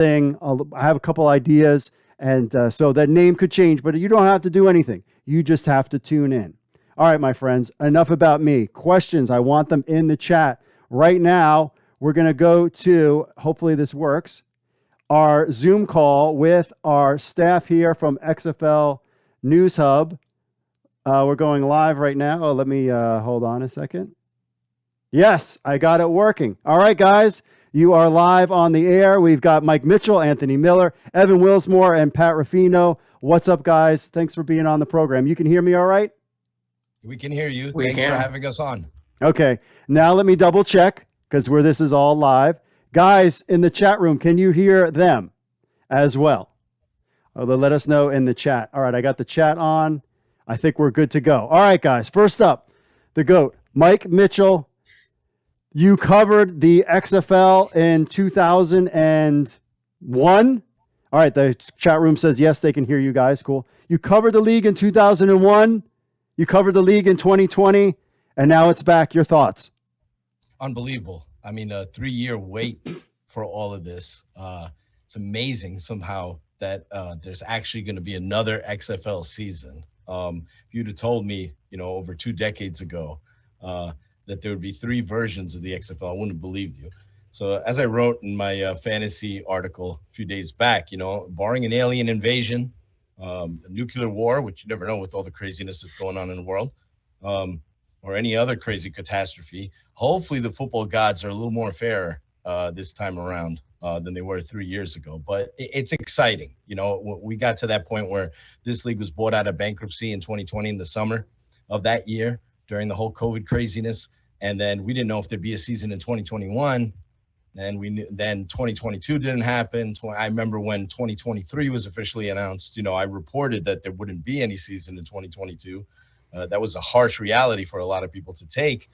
thing. I have a couple ideas, and so that name could change, but you don't have to do anything. You just have to tune in. All right, my friends, enough about me. Questions, I want them in the chat. Right now, we're going to go to, hopefully this works, our Zoom call with our staff here from XFL News Hub. We're going live right now. Oh, let me hold on a second. Yes, I got it working. All right, guys, you are live on the air. We've got Mike Mitchell, Anthony Miller, Evan Willsmore, and Pat Rafino. What's up, guys? Thanks for being on the program. You can hear me all right? We can hear you. Thanks for having us on. Okay, now let me double check because this is all live. Guys in the chat room, can you hear them as well? They'll let us know in the chat. All right, I got the chat on. I think we're good to go. All right, guys, first up, the GOAT, Mike Mitchell. You covered the XFL in 2001. All right, the chat room says yes, they can hear you guys. Cool. You covered the league in 2001. You covered the league in 2020, and now it's back. Your thoughts? Unbelievable. I mean, a 3-year wait for all of this. It's amazing somehow that there's actually going to be another XFL season. If you'd have told me, over 2 decades ago, that there would be 3 versions of the XFL, I wouldn't have believed you. So as I wrote in my fantasy article a few days back, barring an alien invasion, a nuclear war, which you never know with all the craziness that's going on in the world, or any other crazy catastrophe, hopefully the football gods are a little more fair this time around than they were 3 years ago. But it's exciting. We got to that point where this league was bought out of bankruptcy in 2020 in the summer of that year during the whole COVID craziness. And then we didn't know if there'd be a season in 2021. And then 2022 didn't happen. I remember when 2023 was officially announced, I reported that there wouldn't be any season in 2022. That was a harsh reality for a lot of people to take.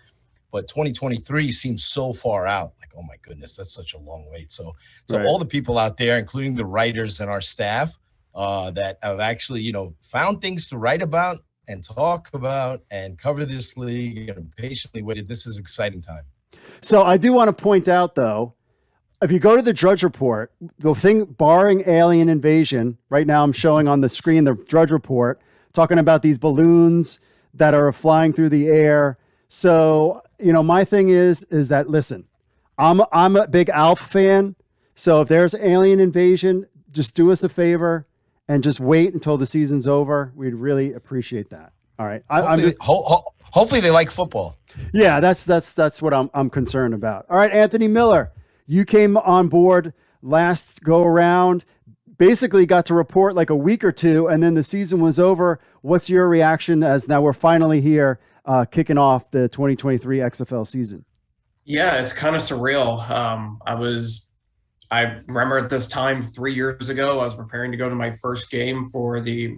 But 2023 seems so far out. Like, oh my goodness, that's such a long wait. So right. All the people out there, including the writers and our staff, that have actually, found things to write about and talk about and cover this league and patiently waited. This is an exciting time. So I do want to point out, though, if you go to the Drudge Report, the thing barring alien invasion, right now I'm showing on the screen the Drudge Report, talking about these balloons that are flying through the air. So, my thing is that, listen, I'm a big Alf fan. So if there's alien invasion, just do us a favor and just wait until the season's over. We'd really appreciate that. All right. Hopefully they like football. Yeah, that's what I'm concerned about. All right, Anthony Miller, you came on board last go around, basically got to report like a week or two, and then the season was over. What's your reaction as now we're finally here, kicking off the 2023 XFL season? Yeah, it's kind of surreal. I remember at this time 3 years ago, I was preparing to go to my first game for the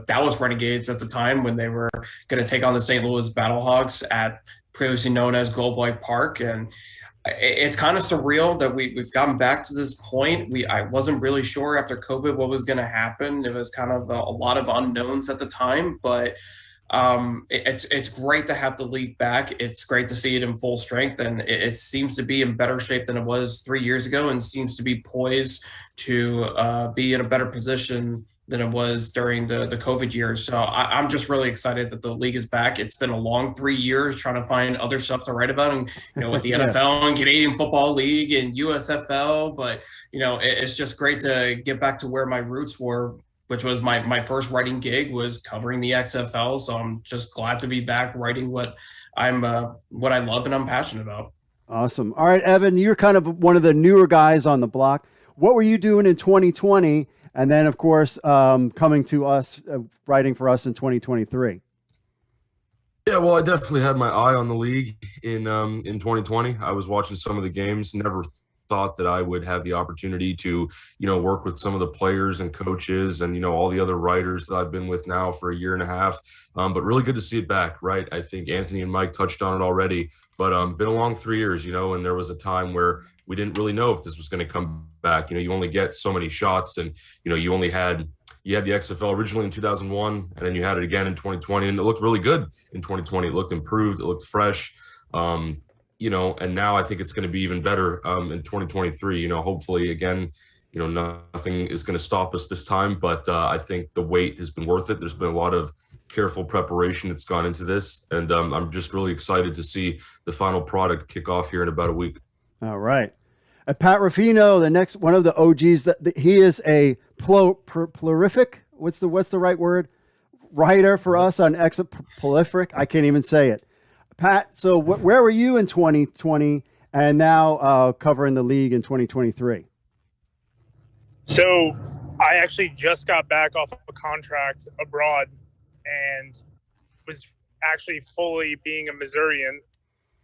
Dallas Renegades at the time when they were going to take on the St. Louis Battlehawks at previously known as Globe Life Park. And it's kind of surreal that we've gotten back to this point. I wasn't really sure after COVID what was going to happen. It was kind of a lot of unknowns at the time, but it's great to have the league back. It's great to see it in full strength, and it seems to be in better shape than it was 3 years ago, and seems to be poised to be in a better position than it was during the COVID years. So I'm just really excited that the league is back. It's been a long 3 years trying to find other stuff to write about, and with the NFL and Canadian Football League and USFL, but it's just great to get back to where my roots were, which was my first writing gig was covering the XFL. So I'm just glad to be back writing what I love and I'm passionate about. Awesome. All right, Evan, you're kind of one of the newer guys on the block. What were you doing in 2020? And then, of course, coming to us, writing for us in 2023. Yeah, well, I definitely had my eye on the league in 2020. I was watching some of the games, never thought that I would have the opportunity to, work with some of the players and coaches and, all the other writers that I've been with now for a year and a half. But really good to see it back, right? I think Anthony and Mike touched on it already, but been a long 3 years, and there was a time where we didn't really know if this was going to come back. You only get so many shots, and, you had the XFL originally in 2001, and then you had it again in 2020, and it looked really good in 2020. It looked improved. It looked fresh. And now I think it's going to be even better in 2023. Hopefully, again, nothing is going to stop us this time. But I think the wait has been worth it. There's been a lot of careful preparation that's gone into this, and I'm just really excited to see the final product kick off here in about a week. All right. Pat Rafino, the next one of the OGs, he is a prolific. What's the right word? Writer for us on prolific. I can't even say it. Pat, so where were you in 2020 and now covering the league in 2023? So I actually just got back off of a contract abroad and was actually fully being a Missourian,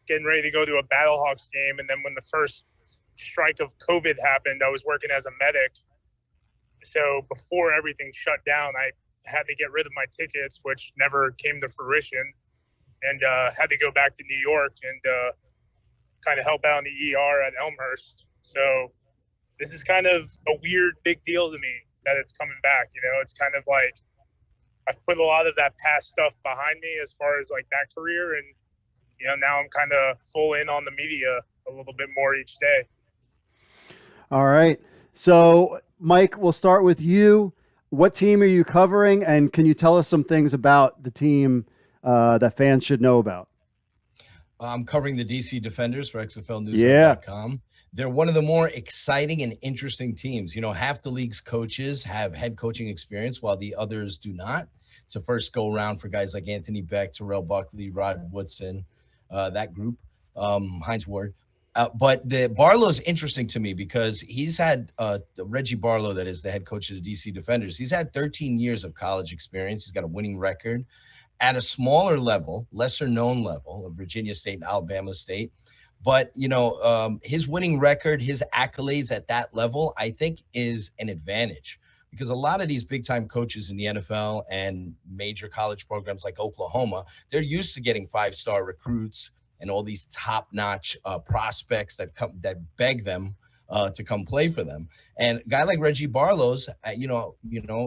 getting ready to go to a Battlehawks game. And then when the first strike of COVID happened, I was working as a medic. So before everything shut down, I had to get rid of my tickets, which never came to fruition, and had to go back to New York and kind of help out in the ER at Elmhurst. So this is kind of a weird, big deal to me that it's coming back. It's kind of like I've put a lot of that past stuff behind me as far as like that career. And, now I'm kind of full in on the media a little bit more each day. All right. So, Mike, we'll start with you. What team are you covering? And can you tell us some things about the team that fans should know about? I'm covering the DC Defenders for XFLnews.com. Yeah. They're one of the more exciting and interesting teams. Half the league's coaches have head coaching experience while the others do not. It's a first go around for guys like Anthony Beck, Terrell Buckley, Rod Woodson, that group, Heinz Ward. But the Barlow's interesting to me because he's had Reggie Barlow, that is the head coach of the DC Defenders. He's had 13 years of college experience. He's got a winning record at a smaller level, lesser known level of Virginia State and Alabama State. But, his winning record, his accolades at that level, I think is an advantage because a lot of these big time coaches in the NFL and major college programs like Oklahoma, they're used to getting 5-star recruits and all these top-notch prospects that beg them to come play for them. And a guy like Reggie Barlow's,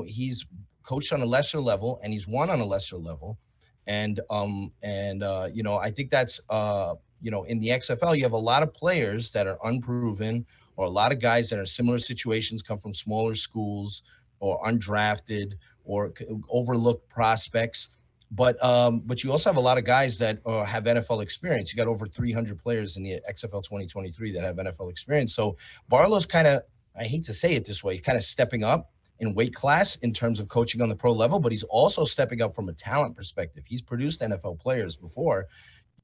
he's coached on a lesser level and he's won on a lesser level. And I think that's, in the XFL, you have a lot of players that are unproven or a lot of guys that are in similar situations, come from smaller schools or undrafted or overlooked prospects. But you also have a lot of guys that have NFL experience. You got over 300 players in the XFL 2023 that have NFL experience. So Barlow's kind of, I hate to say it this way, kind of stepping up in weight class in terms of coaching on the pro level, but he's also stepping up from a talent perspective. He's produced NFL players before.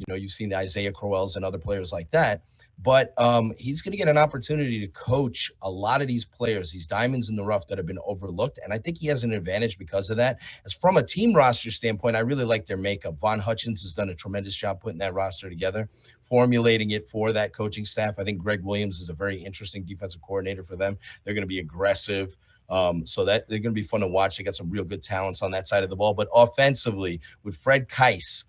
You've seen the Isaiah Crowells and other players like that. But he's going to get an opportunity to coach a lot of these players, these diamonds in the rough that have been overlooked. And I think he has an advantage because of that. As from a team roster standpoint, I really like their makeup. Von Hutchins has done a tremendous job putting that roster together, formulating it for that coaching staff. I think Greg Williams is a very interesting defensive coordinator for them. They're going to be aggressive. So that they're going to be fun to watch. They got some real good talents on that side of the ball. But offensively, with Fred Keiss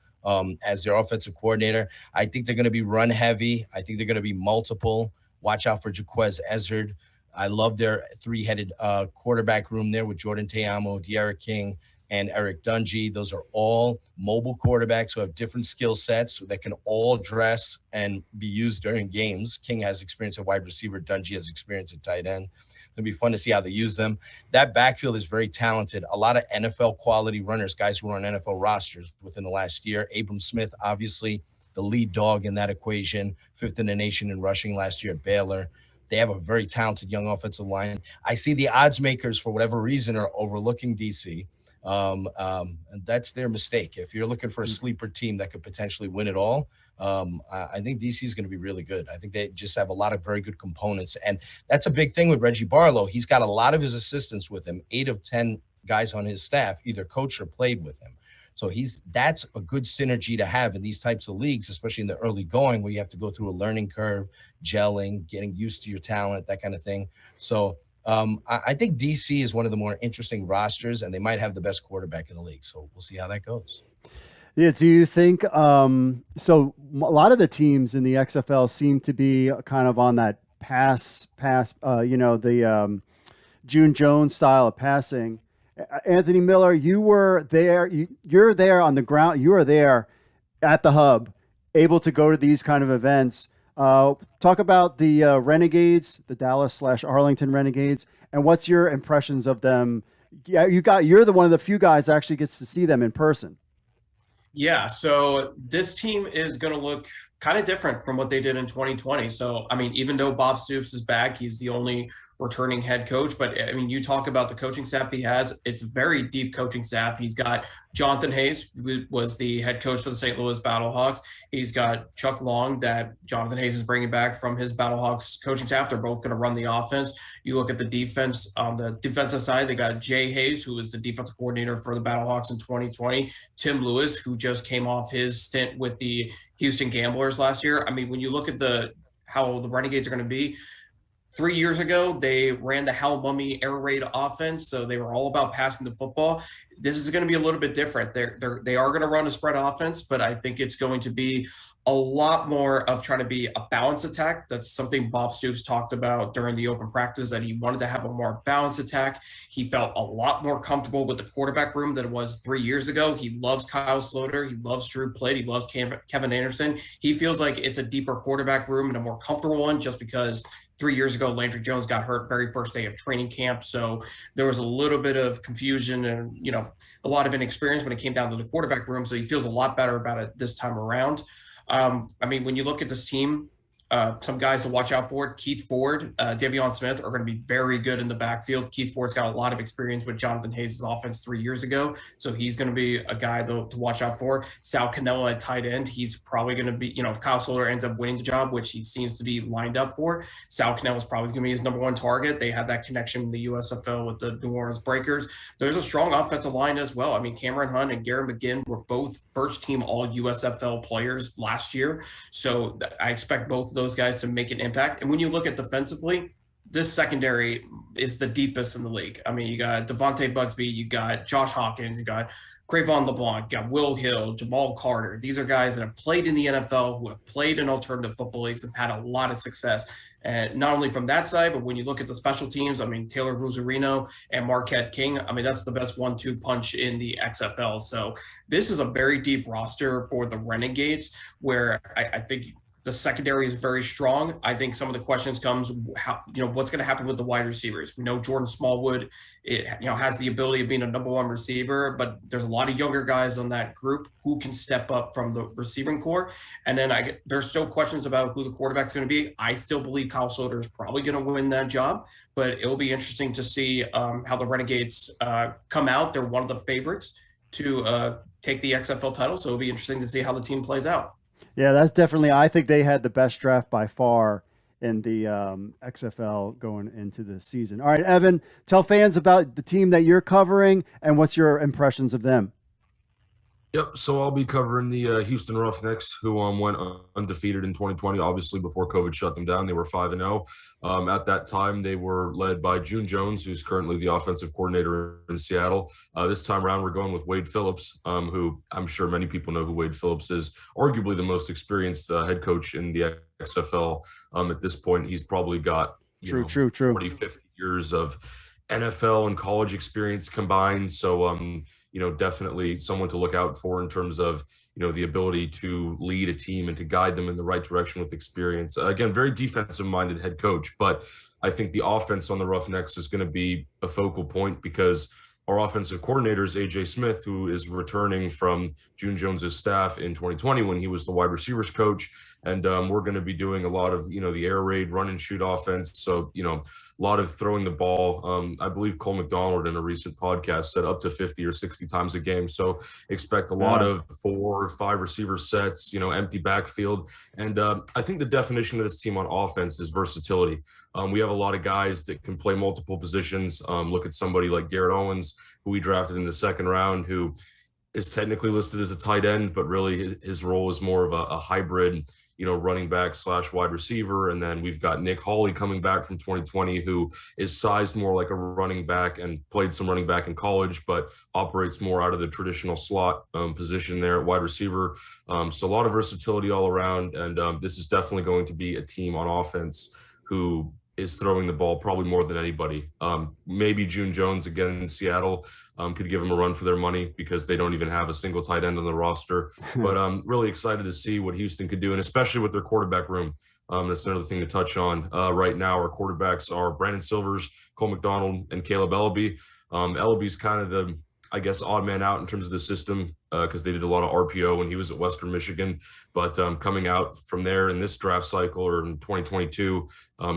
as their offensive coordinator, I think they're going to be run heavy. I think they're going to be multiple. Watch out for Jaquez Ezzard. I love their three-headed quarterback room there with Jordan Teamo, De'Ara King, and Eric Dungy. Those are all mobile quarterbacks who have different skill sets that can all dress and be used during games. King has experience at wide receiver. Dungy has experience at tight end. It'll be fun to see how they use them. That backfield is very talented. A lot of NFL quality runners, guys who are on NFL rosters within the last year. Abram Smith, obviously the lead dog in that equation, 5th in the nation in rushing last year at Baylor. They have a very talented young offensive line. I see the odds makers, for whatever reason, are overlooking DC. And that's their mistake. If you're looking for a sleeper team that could potentially win it all, I think DC is going to be really good. I think they just have a lot of very good components. And that's a big thing with Reggie Barlow. He's got a lot of his assistants with him. 8 of 10 guys on his staff either coached or played with him. So that's a good synergy to have in these types of leagues, especially in the early going where you have to go through a learning curve, gelling, getting used to your talent, that kind of thing. So I think DC is one of the more interesting rosters, and they might have the best quarterback in the league. So we'll see how that goes. Yeah. Do you think so? A lot of the teams in the XFL seem to be kind of on that pass, the June Jones style of passing. Anthony Miller, you were there. You're there on the ground. You are there at the hub, able to go to these kind of events. Talk about the Renegades, the Dallas/Arlington Renegades, and what's your impressions of them? Yeah, you're the one of the few guys that actually gets to see them in person. Yeah, so this team is going to look kind of different from what they did in 2020. So, I mean, even though Bob Stoops is back, he's the only returning head coach. But I mean, you talk about the coaching staff he has, it's a very deep coaching staff. He's got Jonathan Hayes, who was the head coach for the St. Louis Battlehawks. He's got Chuck Long, that Jonathan Hayes is bringing back from his Battlehawks coaching staff. They're both going to run the offense. You look at the defense, on the defensive side, they got Jay Hayes, who was the defensive coordinator for the Battlehawks in 2020. Tim Lewis, who just came off his stint with the Houston Gamblers last year. I mean, when you look at how the Renegades are going to be, 3 years ago, they ran the Hal Mummy air raid offense, so they were all about passing the football. This is going to be a little bit different. They are going to run a spread offense, but I think it's going to be a lot more of trying to be a balanced attack. That's something Bob Stoops talked about during the open practice, that he wanted to have a more balanced attack. He felt a lot more comfortable with the quarterback room than it was 3 years ago. He loves Kyle Sloter. He loves Drew Plitt. He loves Kevin Anderson. He feels like it's a deeper quarterback room and a more comfortable one, just because 3 years ago, Landry Jones got hurt very first day of training camp. So there was a little bit of confusion and, a lot of inexperience when it came down to the quarterback room. So he feels a lot better about it this time around. I mean, when you look at this team, some guys to watch out for: Keith Ford, Davion Smith are going to be very good in the backfield. Keith Ford's got a lot of experience with Jonathan Hayes' offense 3 years ago, so he's going to be a guy to watch out for. Sal Cannella at tight end, he's probably going to be, if Kyle Sloter ends up winning the job, which he seems to be lined up for, Sal Cannella's probably going to be his number one target. They have that connection in the USFL with the New Orleans Breakers. There's a strong offensive line as well. I mean, Cameron Hunt and Garrett McGinn were both first-team all-USFL players last year, so I expect both of those guys to make an impact. And when you look at defensively, this secondary is the deepest in the league. I mean, you got Devontae Bugsby, you got Josh Hawkins, you got Crayvon LeBlanc, you got Will Hill, Jamal Carter. These are guys that have played in the NFL, who have played in alternative football leagues, and had a lot of success. And not only from that side, but when you look at the special teams, I mean, Taylor Rosarino and Marquette King, I mean, that's the best 1-2 punch in the XFL. So this is a very deep roster for the Renegades, where I think the secondary is very strong. I think some of the questions comes, what's going to happen with the wide receivers? We know Jordan Smallwood, has the ability of being a number one receiver, but there's a lot of younger guys on that group who can step up from the receiving core. And then there's still questions about who the quarterback's going to be. I still believe Kyle Sloter is probably going to win that job, but it will be interesting to see how the Renegades come out. They're one of the favorites to take the XFL title, so it'll be interesting to see how the team plays out. Yeah, that's definitely, I think they had the best draft by far in the XFL going into the season. All right, Evan, tell fans about the team that you're covering and what's your impressions of them. Yep. So I'll be covering the Houston Roughnecks, who went undefeated in 2020. Obviously, before COVID shut them down, they were 5-0. At that time, they were led by June Jones, who's currently the offensive coordinator in Seattle. This time around, we're going with Wade Phillips, who I'm sure many people know who Wade Phillips is. Arguably the most experienced head coach in the XFL at this point. He's probably got 40, 50 years of NFL and college experience combined. So, definitely someone to look out for in terms of, the ability to lead a team and to guide them in the right direction with experience. Again, very defensive-minded head coach, but I think the offense on the Roughnecks is going to be a focal point because our offensive coordinator is A.J. Smith, who is returning from June Jones's staff in 2020 when he was the wide receivers coach. And we're going to be doing a lot of, the air raid, run and shoot offense. So, a lot of throwing the ball. I believe Cole McDonald in a recent podcast said up to 50 or 60 times a game. So expect a lot of 4 or 5 receiver sets, empty backfield. And I think the definition of this team on offense is versatility. We have a lot of guys that can play multiple positions. Look at somebody like Garrett Owens, who we drafted in the second round, who is technically listed as a tight end, but really his role is more of a hybrid, running back / wide receiver. And then we've got Nick Hawley coming back from 2020, who is sized more like a running back and played some running back in college, but operates more out of the traditional slot position there at wide receiver. So a lot of versatility all around. And this is definitely going to be a team on offense who is throwing the ball probably more than anybody. Maybe June Jones again in Seattle could give them a run for their money because they don't even have a single tight end on the roster. But I'm really excited to see what Houston could do, and especially with their quarterback room. That's another thing to touch on. Right now, our quarterbacks are Brandon Silvers, Cole McDonald, and Caleb Ellaby. Ellaby's kind of the, I guess, odd man out in terms of the system because they did a lot of RPO when he was at Western Michigan. But coming out from there in this draft cycle or in 2022,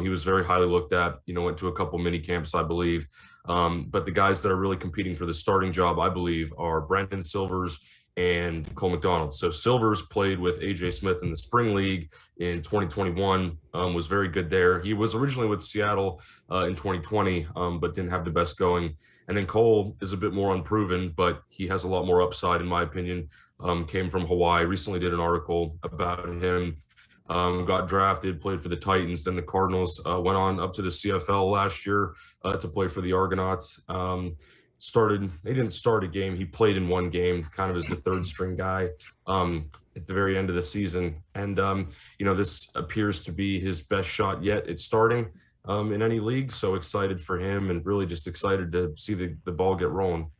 he was very highly looked at, went to a couple mini camps, I believe. But the guys that are really competing for the starting job, I believe, are Brandon Silvers and Cole McDonald. So Silvers played with AJ Smith in the spring league in 2021, was very good there. He was originally with Seattle in 2020, but didn't have the best going. And then Cole is a bit more unproven, but he has a lot more upside, in my opinion. Came from Hawaii, recently did an article about him. Got drafted, played for the Titans, then the Cardinals, went on up to the CFL last year to play for the Argonauts. They didn't start a game. He played in one game, kind of as the third string guy at the very end of the season. And, this appears to be his best shot yet at starting in any league. So excited for him and really just excited to see the ball get rolling.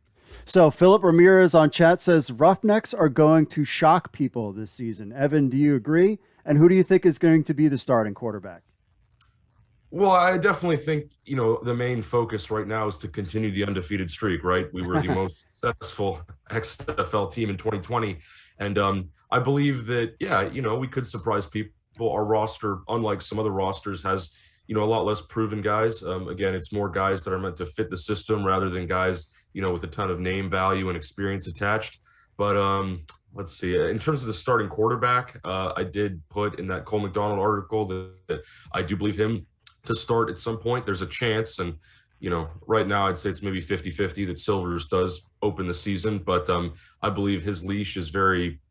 So Philip Ramirez on chat says Roughnecks are going to shock people this season. Evan, do you agree? And who do you think is going to be the starting quarterback? Well, I definitely think, the main focus right now is to continue the undefeated streak, right? We were the most successful XFL team in 2020. And I believe that, we could surprise people. Our roster, unlike some other rosters, has, a lot less proven guys. Again, it's more guys that are meant to fit the system rather than guys, with a ton of name value and experience attached. But let's see. In terms of the starting quarterback, I did put in that Cole McDonald article that I do believe him to start at some point. There's a chance, and right now I'd say it's maybe 50-50 that Silvers does open the season, but I believe his leash is very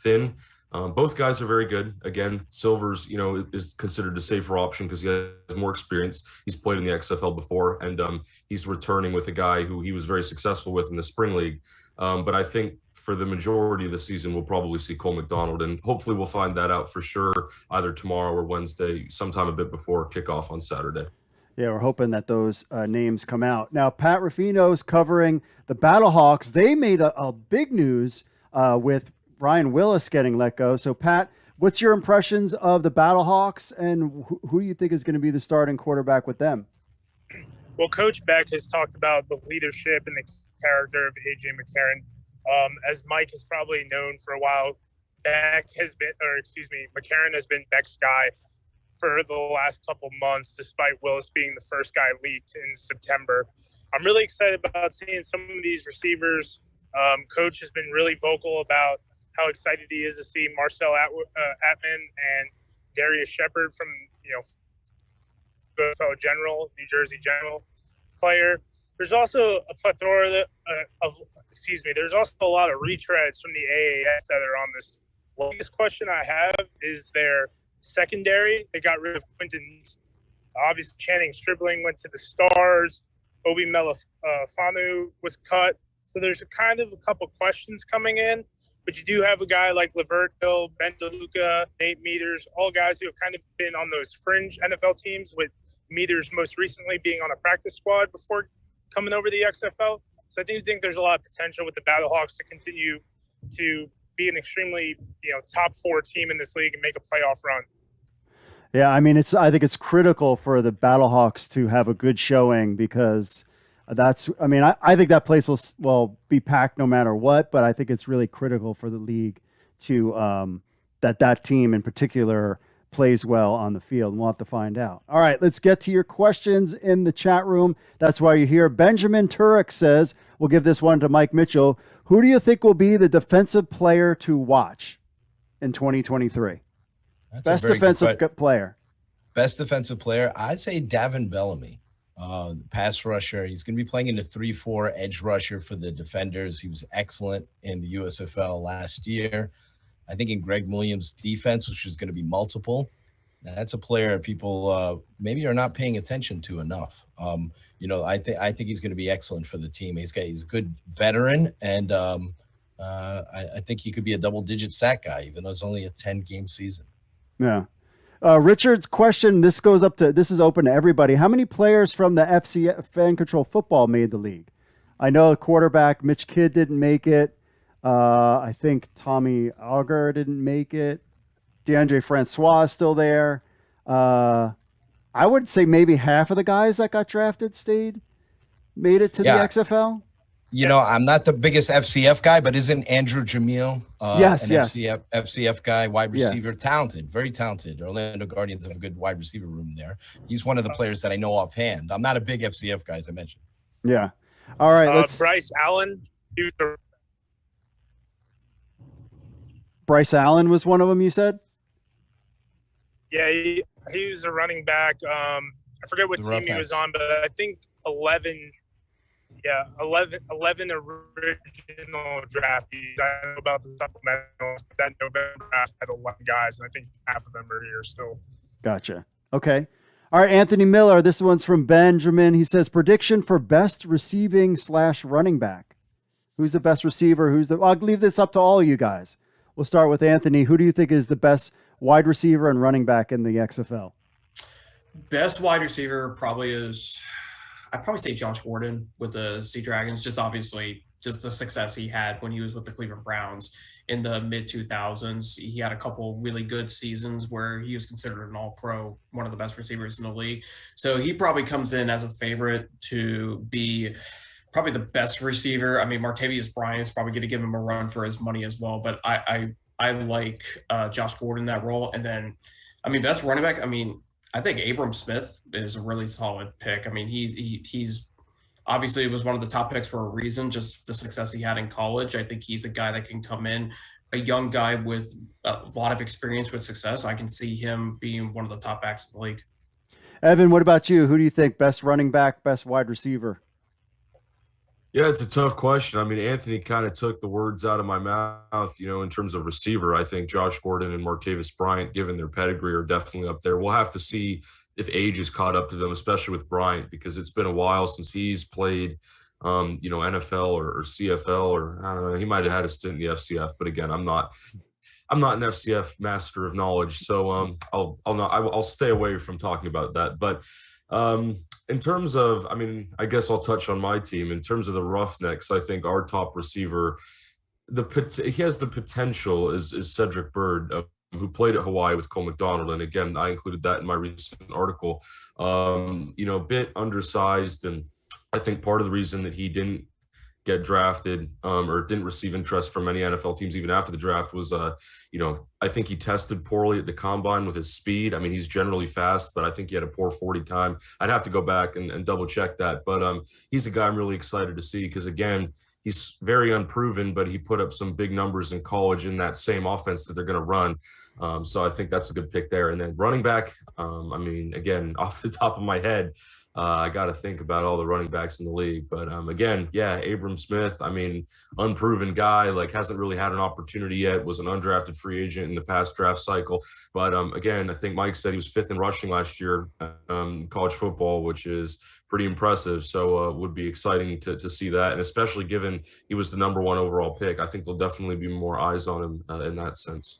thin. Both guys are very good. Again, Silvers, is considered a safer option because he has more experience. He's played in the XFL before, and he's returning with a guy who he was very successful with in the spring league. But I think for the majority of the season, we'll probably see Cole McDonald, and hopefully we'll find that out for sure either tomorrow or Wednesday, sometime a bit before kickoff on Saturday. Yeah, we're hoping that those names come out. Now, Pat Rafino's covering the Battlehawks. They made a big news with Ryan Willis getting let go. So, Pat, what's your impressions of the Battlehawks, and who do you think is going to be the starting quarterback with them? Well, Coach Beck has talked about the leadership and the character of AJ McCarron. As Mike has probably known for a while, McCarron has been Beck's guy for the last couple months, despite Willis being the first guy leaked in September. I'm really excited about seeing some of these receivers. Coach has been really vocal about how excited he is to see Marcel Atman and Darius Shepard from, New Jersey General player. There's also a plethora there's also a lot of retreads from the AAS that are on this. The biggest question I have is their secondary. They got rid of Quentin. Obviously, Channing Stribling went to the Stars. Obi Melafanu was cut. So there's a couple questions coming in. But you do have a guy like Levert Hill, Ben DeLuca, Nate Meters, all guys who have kind of been on those fringe NFL teams, with Meters most recently being on a practice squad before coming over the XFL. So I do think there's a lot of potential with the Battlehawks to continue to be an extremely, top 4 team in this league and make a playoff run. Yeah, I mean, I think it's critical for the Battlehawks to have a good showing because I think that place will be packed no matter what, but I think it's really critical for the league to that team in particular plays well on the field, and we'll have to find out. All right, let's get to your questions in the chat room. That's why you're here. Benjamin Turek says, we'll give this one to Mike Mitchell. Who do you think will be the defensive player to watch in 2023? Best defensive player. Best defensive player, I'd say Davin Bellamy, pass rusher. He's going to be playing in the 3-4 edge rusher for the Defenders. He was excellent in the USFL last year. I think in Greg Williams' defense, which is going to be multiple, that's a player people maybe are not paying attention to enough. I think he's going to be excellent for the team. He's a good veteran, and I think he could be a double-digit sack guy, even though it's only a 10-game season. Yeah. Richard's question, this is open to everybody. How many players from the FC Fan Control Football made the league? I know quarterback Mitch Kidd didn't make it. I think Tommy Auger didn't make it. DeAndre Francois is still there. I would say maybe half of the guys that got drafted made it to the XFL. I'm not the biggest FCF guy, but isn't Andrew Jamil yes. FCF guy, wide receiver, talented, very talented. Orlando Guardians have a good wide receiver room there. He's one of the players that I know offhand. I'm not a big FCF guy, as I mentioned. Yeah. All right. Bryce Allen. Bryce Allen was one of them, you said? Yeah, he was a running back. I forget what team he was on, but I think 11 original draftees. I know about the supplemental. That November draft had 11 guys, and I think half of them are here still. Gotcha. Okay. All right, Anthony Miller. This one's from Benjamin. He says, prediction for best receiving / running back. Who's the best receiver? I'll leave this up to all of you guys. We'll start with Anthony. Who do you think is the best wide receiver and running back in the XFL? Best wide receiver I'd probably say Josh Gordon with the Sea Dragons, just the success he had when he was with the Cleveland Browns in the mid-2000s. He had a couple really good seasons where he was considered an all-pro, one of the best receivers in the league. So he probably comes in as a favorite to be probably the best receiver. I mean, Martavius Bryant's probably going to give him a run for his money as well, but I like Josh Gordon in that role. And then, best running back, I think Abram Smith is a really solid pick. He's obviously was one of the top picks for a reason, just the success he had in college. I think he's a guy that can come in, a young guy with a lot of experience with success. I can see him being one of the top backs in the league. Evan, what about you? Who do you think best running back, best wide receiver? Yeah, it's a tough question. Anthony kind of took the words out of my mouth, in terms of receiver. I think Josh Gordon and Martavis Bryant, given their pedigree, are definitely up there. We'll have to see if age is caught up to them, especially with Bryant, because it's been a while since he's played, NFL or CFL, or I don't know. He might have had a stint in the FCF, but again, I'm not an FCF master of knowledge, so I'll stay away from talking about that. But in terms of, I guess I'll touch on my team. In terms of the Roughnecks, I think our top receiver, he has the potential is Cedric Bird, who played at Hawaii with Cole McDonald. And again, I included that in my recent article. A bit undersized. And I think part of the reason that he didn't get drafted or didn't receive interest from many NFL teams even after the draft was, I think he tested poorly at the combine with his speed. He's generally fast, but I think he had a poor 40 time. I'd have to go back and double check that. But he's a guy I'm really excited to see because, again, he's very unproven, but he put up some big numbers in college in that same offense that they're going to run. So I think that's a good pick there. And then running back, again, off the top of my head, I got to think about all the running backs in the league. But again, Abram Smith, unproven guy, hasn't really had an opportunity yet, was an undrafted free agent in the past draft cycle. But again, I think Mike said he was 5th in rushing last year in college football, which is pretty impressive. So it would be exciting to see that. And especially given he was the number 1 overall pick, I think there'll definitely be more eyes on him in that sense.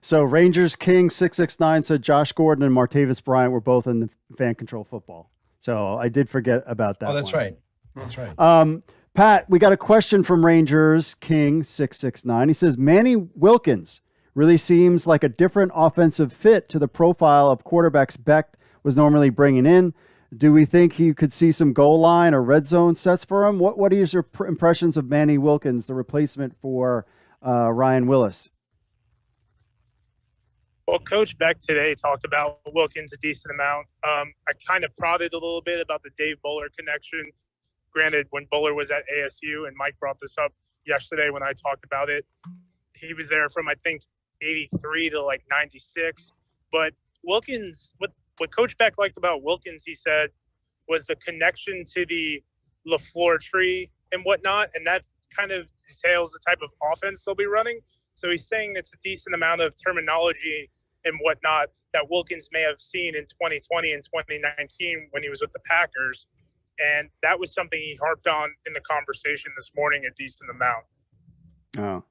So Rangers King 669 said Josh Gordon and Martavis Bryant were both in the Fan Control Football. So I did forget about that. Oh, that's one. right. That's right. Pat, we got a question from Rangers King 669. He says, Manny Wilkins really seems like a different offensive fit to the profile of quarterbacks Beck was normally bringing in. Do we think you could see some goal line or red zone sets for him? What are your impressions of Manny Wilkins, the replacement for Ryan Willis? Well, Coach Beck today talked about Wilkins a decent amount. I kind of prodded a little bit about the Dave Bowler connection. Granted, when Bowler was at ASU, and Mike brought this up yesterday when I talked about it, he was there from, I think, 83 to 96. But Wilkins, what Coach Beck liked about Wilkins, he said, was the connection to the LaFleur tree and whatnot, and that kind of details the type of offense they'll be running. So he's saying it's a decent amount of terminology and whatnot that Wilkins may have seen in 2020 and 2019 when he was with the Packers. And that was something he harped on in the conversation this morning a decent amount. Oh.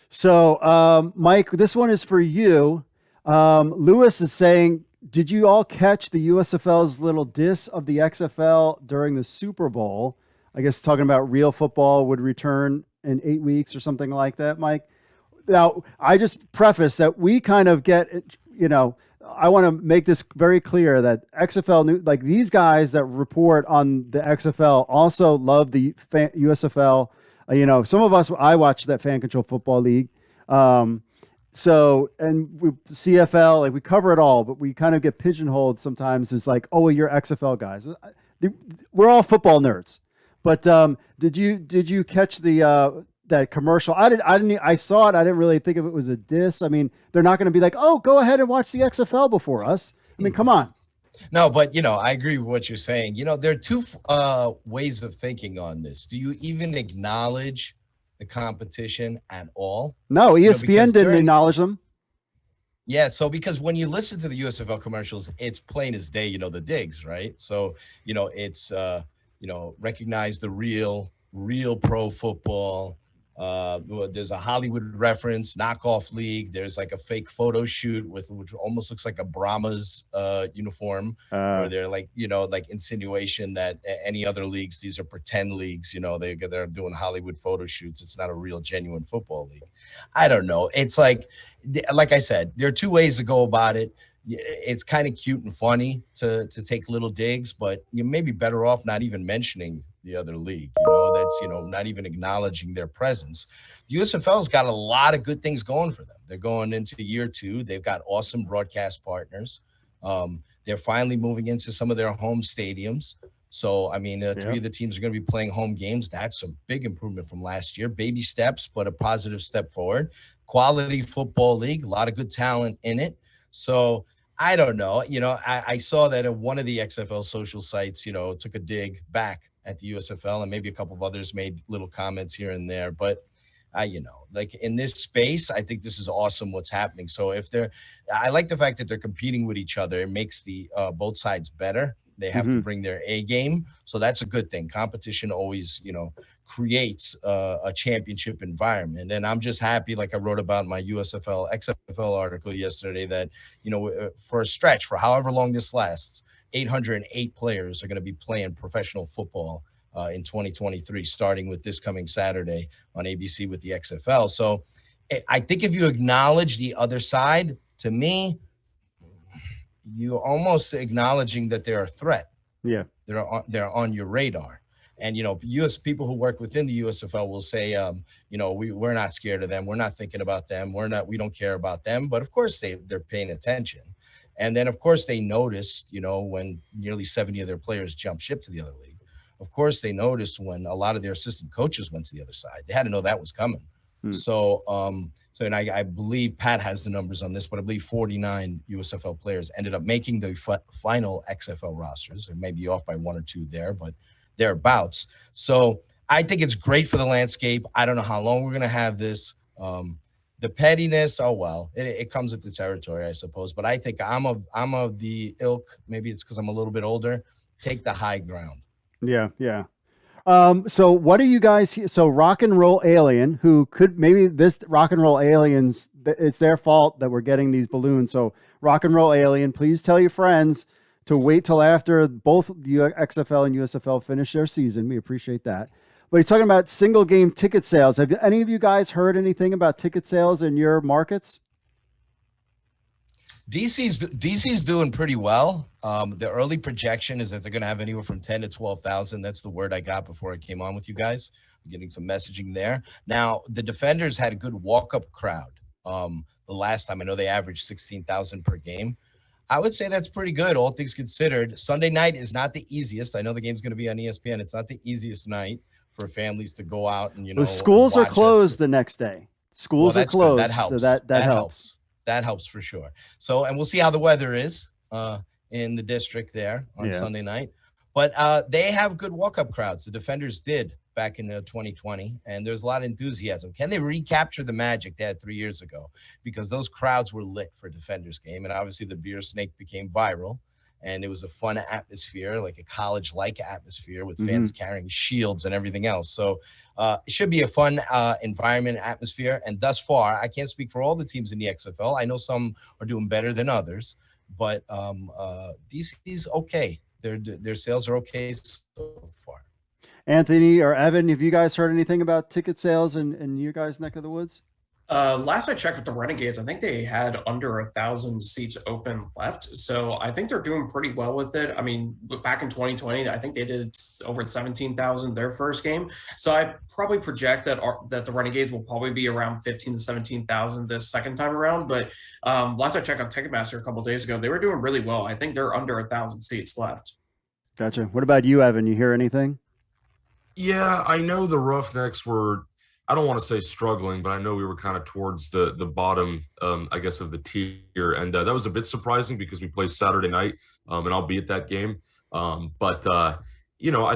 So, Mike, this one is for you. Lewis is saying, did you all catch the USFL's little diss of the XFL during the Super Bowl? I guess talking about real football would return in 8 weeks or something like that, Mike. Now, I just preface that we kind of get, I want to make this very clear that XFL, like these guys that report on the XFL, also love the USFL. Some of us, I watch that Fan Control Football League. And CFL, like we cover it all, but we kind of get pigeonholed sometimes as like, oh, well, you're XFL guys. We're all football nerds. But did you catch the that commercial? I saw it. I didn't really think of it was a diss. I mean, they're not going to be like, oh, go ahead and watch the XFL before us. I mean, come on. No, but I agree with what you're saying. There are two ways of thinking on this. Do you even acknowledge the competition at all? No, ESPN didn't acknowledge them. Yeah, so because when you listen to the USFL commercials, it's plain as day, the digs, right? So, it's recognize the real pro football. There's a Hollywood reference, knockoff league. There's like a fake photo shoot which almost looks like a Brahma's uniform, where they're like, like insinuation that any other leagues, these are pretend leagues. They're doing Hollywood photo shoots. It's not a real, genuine football league. I don't know. It's like I said, there are two ways to go about it. It's kind of cute and funny to take little digs, but you may be better off not even mentioning the other league, that's, not even acknowledging their presence. The USFL's got a lot of good things going for them. They're going into year 2. They've got awesome broadcast partners. They're finally moving into some of their home stadiums. So, I mean, 3 of the teams are going to be playing home games. That's a big improvement from last year. Baby steps, but a positive step forward. Quality football league, a lot of good talent in it. So, I don't know. I saw that one of the XFL social sites, took a dig back at the USFL, and maybe a couple of others made little comments here and there. But like in this space, I think this is awesome what's happening. So I like the fact that they're competing with each other. It makes the both sides better. They have to bring their A game. So that's a good thing. Competition always, creates a championship environment. And I'm just happy, like I wrote about in my XFL article yesterday, that, for a stretch, for however long this lasts, 808 players are going to be playing professional football in 2023, starting with this coming Saturday on ABC with the XFL. So I think if you acknowledge the other side, to me, you're almost acknowledging that they're a threat. Yeah. They're on your radar. And, US people who work within the USFL will say, we're not scared of them. We're not thinking about them. We don't care about them. But of course they're paying attention. And then, of course, they noticed, when nearly 70 of their players jumped ship to the other league. Of course, they noticed when a lot of their assistant coaches went to the other side. They had to know that was coming. So, and I believe Pat has the numbers on this, but I believe 49 USFL players ended up making the final XFL rosters. It may be off by 1 or 2 there, but thereabouts. So I think it's great for the landscape. I don't know how long we're going to have this. The pettiness, oh well, it comes with the territory, I suppose. But I think I'm of the ilk. Maybe it's because I'm a little bit older. Take the high ground. Yeah. So what do you guys? So Rock and Roll Alien, who could maybe this Rock and Roll Aliens, it's their fault that we're getting these balloons. So Rock and Roll Alien, please tell your friends to wait till after both the XFL and USFL finish their season. We appreciate that. But he's talking about single game ticket sales. Have any of you guys heard anything about ticket sales in your markets? DC's doing pretty well. The early projection is that they're going to have anywhere from 10 to 12,000. That's the word I got before I came on with you guys. I'm getting some messaging there. Now, the Defenders had a good walk-up crowd. The last time, I know they averaged 16,000 per game. I would say that's pretty good, all things considered. Sunday night is not the easiest. I know the game's going to be on ESPN. It's not the easiest night for families to go out and, well, schools are closed the next day. Schools are closed. That helps. So that helps. That helps for sure. So, and we'll see how the weather is in the district there on Sunday night. But they have good walk-up crowds. The Defenders did back in 2020, and there's a lot of enthusiasm. Can they recapture the magic they had 3 years ago? Because those crowds were lit for Defenders game, and obviously the beer snake became viral. And it was a fun atmosphere, like a college-like atmosphere with fans carrying shields and everything else. So it should be a fun environment, atmosphere. And thus far, I can't speak for all the teams in the XFL. I know some are doing better than others, but DC's okay. Their sales are okay so far. Anthony or Evan, have you guys heard anything about ticket sales in your guys' neck of the woods? Last I checked with the Renegades, I think they had under 1,000 seats open left. So I think they're doing pretty well with it. I mean, back in 2020, I think they did over 17,000 their first game. So I probably project that the Renegades will probably be around 15 to 17,000 this second time around. But last I checked on Ticketmaster a couple of days ago, they were doing really well. I think they're under 1,000 seats left. Gotcha. What about you, Evan? You hear anything? Yeah, I know the Roughnecks were, I don't want to say struggling, but I know we were kind of towards the bottom, I guess, of the tier. And that was a bit surprising because we play Saturday night, and I'll be at that game. But I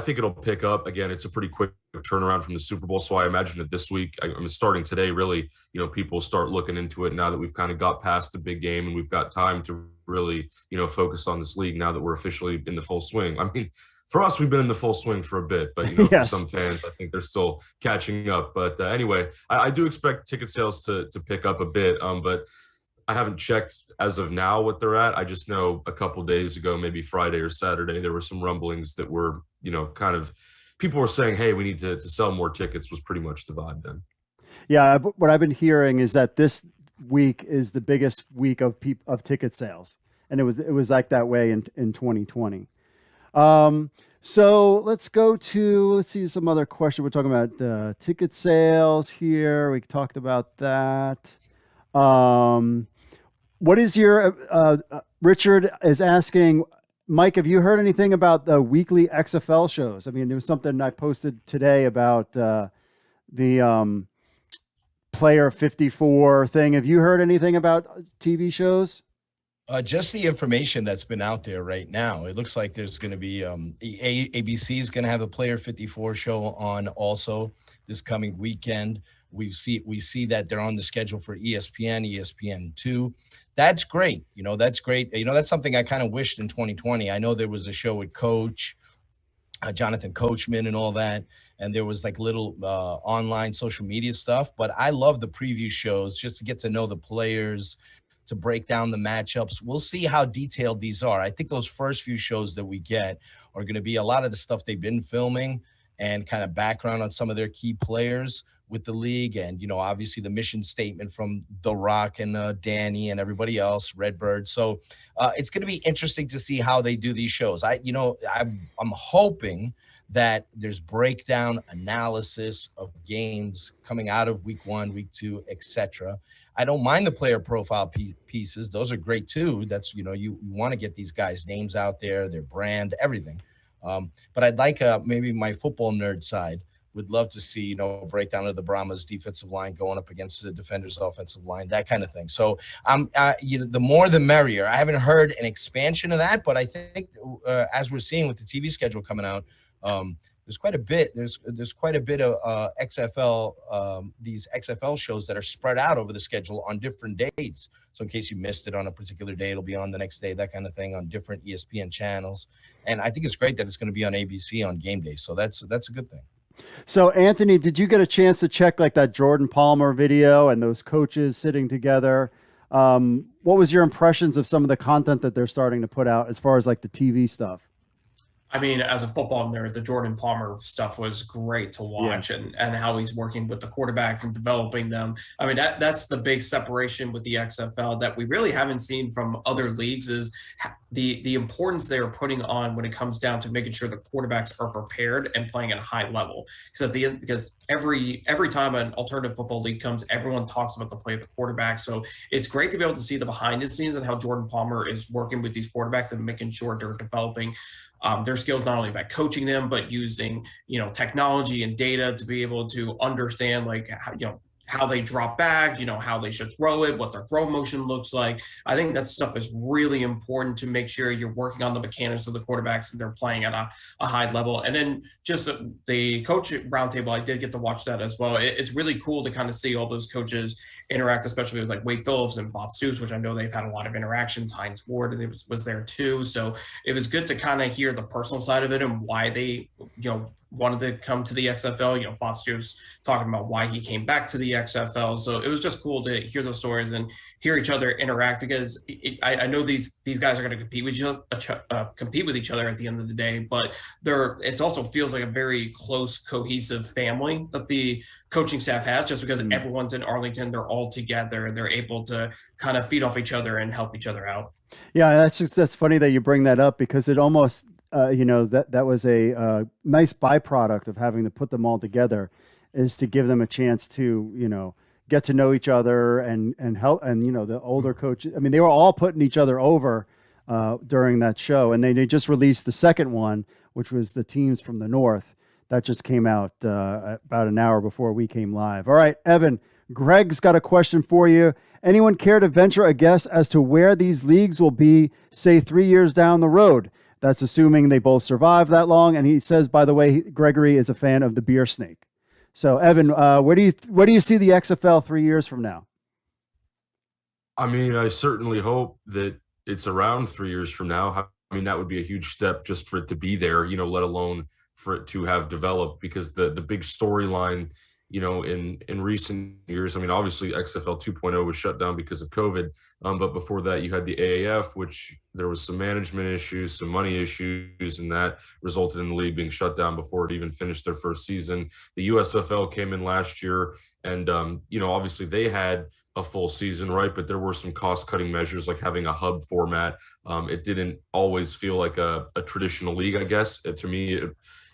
think it'll pick up. Again, it's a pretty quick turnaround from the Super Bowl. So I imagine that this week, I'm starting today, really, people start looking into it now that we've kind of got past the big game and we've got time to really, focus on this league now that we're officially in the full swing. I mean, for us, we've been in the full swing for a bit, but Yes. For some fans, I think they're still catching up. But anyway, I do expect ticket sales to pick up a bit, but I haven't checked as of now what they're at. I just know a couple days ago, maybe Friday or Saturday, there were some rumblings that were, kind of people were saying, hey, we need to sell more tickets was pretty much the vibe then. Yeah, what I've been hearing is that this week is the biggest week of ticket sales, and it was like that way in 2020. So let's see some other question. We're talking about ticket sales here. We talked about that. What is your, Richard is asking, Mike, have you heard anything about the weekly XFL shows? I mean, there was something I posted today about the Player 54 thing. Have you heard anything about TV shows? Just the information that's been out there right now. It looks like there's going to be ABC is going to have a Player 54 show on also this coming weekend. We see that they're on the schedule for ESPN2. That's great. That's great. That's something I kind of wished in 2020. I know there was a show with Coach Jonathan Coachman and all that, and there was like little online social media stuff. But I love the preview shows just to get to know the players, to break down the matchups. We'll see how detailed these are. I think those first few shows that we get are going to be a lot of the stuff they've been filming and kind of background on some of their key players with the league. And, obviously the mission statement from The Rock and Danny and everybody else, Redbird. So it's going to be interesting to see how they do these shows. I'm hoping that there's breakdown analysis of games coming out of week 1, week 2, etc. I don't mind the player profile pieces. Those are great too. That's, you want to get these guys' names out there, their brand, everything. But I'd like maybe my football nerd side would love to see, breakdown of the Brahmas defensive line going up against the defenders' offensive line, that kind of thing. So the more the merrier. I haven't heard an expansion of that, but I think as we're seeing with the TV schedule coming out, there's quite a bit. There's quite a bit of XFL, these XFL shows that are spread out over the schedule on different days. So in case you missed it on a particular day, it'll be on the next day, that kind of thing, on different ESPN channels. And I think it's great that it's going to be on ABC on game day. So that's a good thing. So Anthony, did you get a chance to check like that Jordan Palmer video and those coaches sitting together? What was your impressions of some of the content that they're starting to put out as far as like the TV stuff? I mean, as a football nerd, the Jordan Palmer stuff was great to watch, and how he's working with the quarterbacks and developing them. I mean, that's the big separation with the XFL that we really haven't seen from other leagues, is the importance they are putting on when it comes down to making sure the quarterbacks are prepared and playing at a high level. Because every time an alternative football league comes, everyone talks about the play of the quarterback. So it's great to be able to see the behind the scenes and how Jordan Palmer is working with these quarterbacks and making sure they're developing their skills, not only by coaching them, but using, technology and data to be able to understand, like, how they drop back, how they should throw it, what their throw motion looks like. I think that stuff is really important to make sure you're working on the mechanics of the quarterbacks and they're playing at a high level. And then just the coach roundtable, I did get to watch that as well. It's really cool to kind of see all those coaches interact, especially with like Wade Phillips and Bob Stoops, which I know they've had a lot of interactions. Hines Ward was there too. So it was good to kind of hear the personal side of it and why they wanted to come to the XFL. Bob Stewart's talking about why he came back to the XFL. So it was just cool to hear those stories and hear each other interact, because I know these guys are going to compete with each other at the end of the day, but it also feels like a very close, cohesive family that the coaching staff has, just because everyone's in Arlington, they're all together, and they're able to kind of feed off each other and help each other out. Yeah, that's funny that you bring that up, because it almost that was a nice byproduct of having to put them all together, is to give them a chance to get to know each other and help, and the older coaches. I mean, they were all putting each other over during that show, and they just released the second one, which was the teams from the North. That just came out about an hour before we came live. All right, Evan, Greg's got a question for you. Anyone care to venture a guess as to where these leagues will be, say, 3 years down the road? That's assuming they both survive that long. And he says, by the way, Gregory is a fan of the beer snake. So, Evan, where do you see the XFL 3 years from now? I mean, I certainly hope that it's around 3 years from now. I mean, that would be a huge step just for it to be there, let alone for it to have developed, because the big storyline, in recent years, I mean, obviously XFL 2.0 was shut down because of COVID. But before that, you had the AAF, which there was some management issues, some money issues, and that resulted in the league being shut down before it even finished their first season. The USFL came in last year, and, obviously they had a full season, right? But there were some cost-cutting measures, like having a hub format. It didn't always feel like a traditional league, I guess. To me,